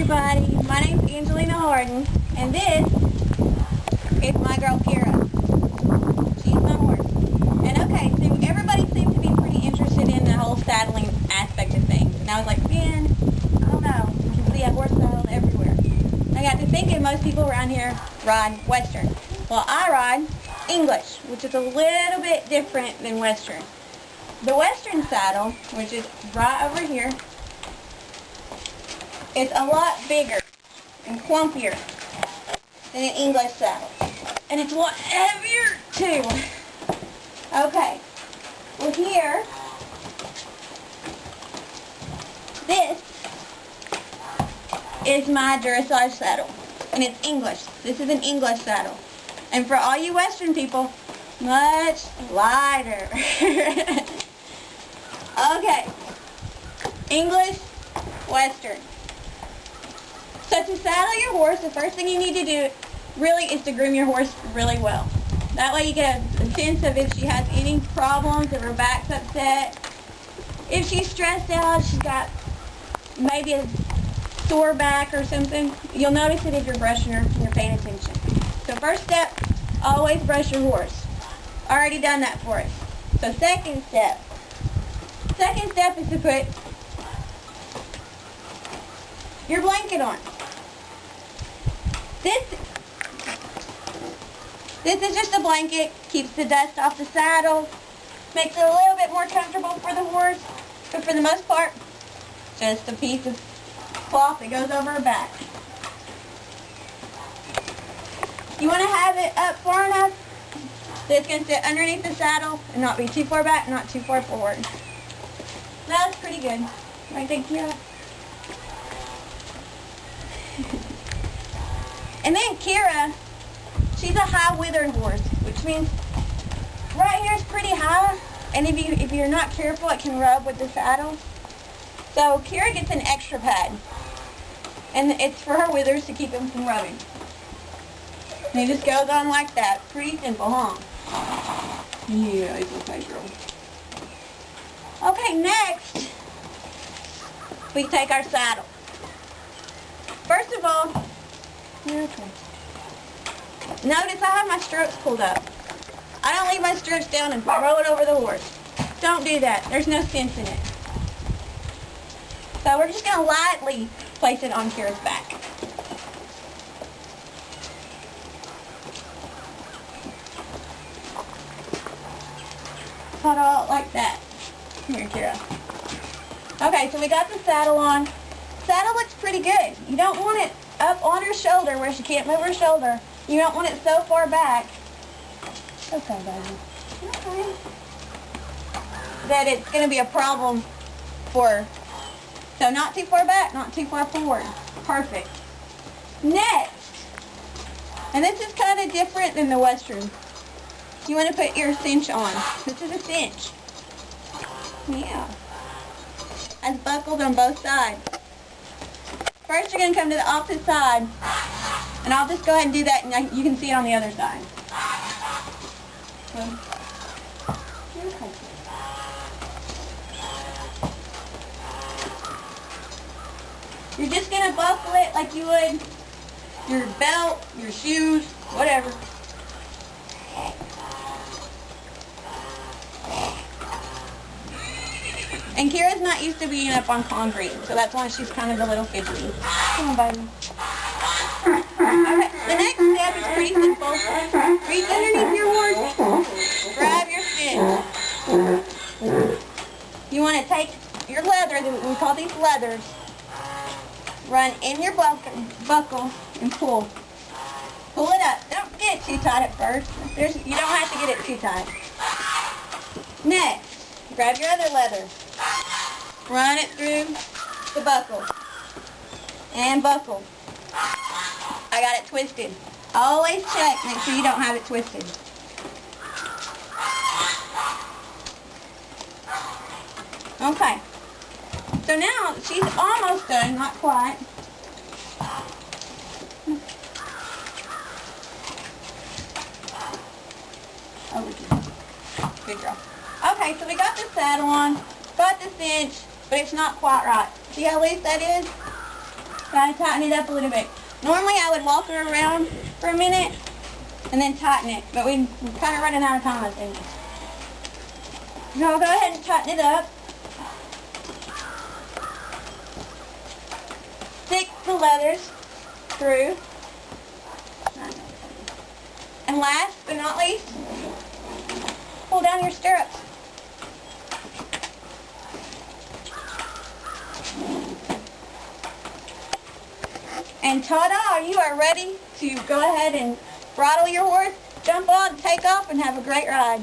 everybody. My name's Angelina Harden, and this is my girl Kira. She's my horse. And okay, so everybody seemed to be pretty interested in the whole saddling aspect of things. And I was like, man, I don't know. You can see a horse saddled everywhere. And I got to thinking most people around here ride Western. Well, I ride English, which is a little bit different than Western. The Western saddle, which is right over here, is a lot bigger and clumpier than an English saddle. And it's a lot heavier too. Okay, well here, this is my dressage saddle. And it's English. This is an English saddle. And for all you Western people, much lighter. Okay, English, Western. So to saddle your horse, the first thing you need to do really is to groom your horse really well. That way you get a sense of if she has any problems, if her back's upset, if she's stressed out, she's got maybe a sore back or something. You'll notice it if you're brushing her and you're paying attention. So first step, always brush your horse. Already done that for us. So second step is to put your blanket on. This is just a blanket, keeps the dust off the saddle, makes it a little bit more comfortable for the horse, but for the most part, just a piece of cloth that goes over her back. You want to have it up far enough that it's going to sit underneath the saddle and not be too far back, not too far forward. That's pretty good. Right there, Kira. And then Kira, she's a high withered horse, which means right here is pretty high, and if you're not careful, it can rub with the saddle. So Kira gets an extra pad, and it's for her withers to keep them from rubbing. And it just goes on like that. Pretty simple, huh? Yeah, it's okay, girl. Okay, next, we take our saddle. First of all, okay. Notice I have my stirrups pulled up. I don't leave my stirrups down and throw it over the horse. Don't do that. There's no sense in it. So we're just going to lightly place it on Kira's back. Put it all like that. Here, Kira. Okay, so we got the saddle on. Saddle looks pretty good. You don't want it up on her shoulder where she can't move her shoulder. You don't want it so far back. Okay, baby. Okay. That it's going to be a problem for her. So not too far back, not too far forward. Perfect. Next, and this is kind of different than the Western. You want to put your cinch on. This is a cinch. Yeah. It's buckled on both sides. First you're going to come to the opposite side, and I'll just go ahead and do that, and you can see it on the other side. You're just going to buckle it like you would your belt, your shoes, whatever. And Kira's not used to being up on concrete, so that's why she's kind of a little fidgety. Come on, baby. Okay, the next step is pretty simple. Reach underneath your horse, grab your cinch. You want to take your leather, we call these leathers, run in your buckle and pull. Pull it up. Don't get it too tight at first. You don't have to get it too tight. Next, grab your other leather. Run it through the buckle. And buckle. I got it twisted. Always check. Make sure you don't have it twisted. Okay. So now she's almost done. Not quite. Over to you. Good girl. Okay, so we got the saddle on. Got the cinch. but it's not quite right. See how loose that is? Gotta tighten it up a little bit. Normally I would walk her around for a minute and then tighten it, but we're kind of running out of time, I think. So I'll go ahead and tighten it up. Stick the leathers through. And last but not least, pull down your stirrups. And ta-da, you are ready to go ahead and bridle your horse, jump on, take off, and have a great ride.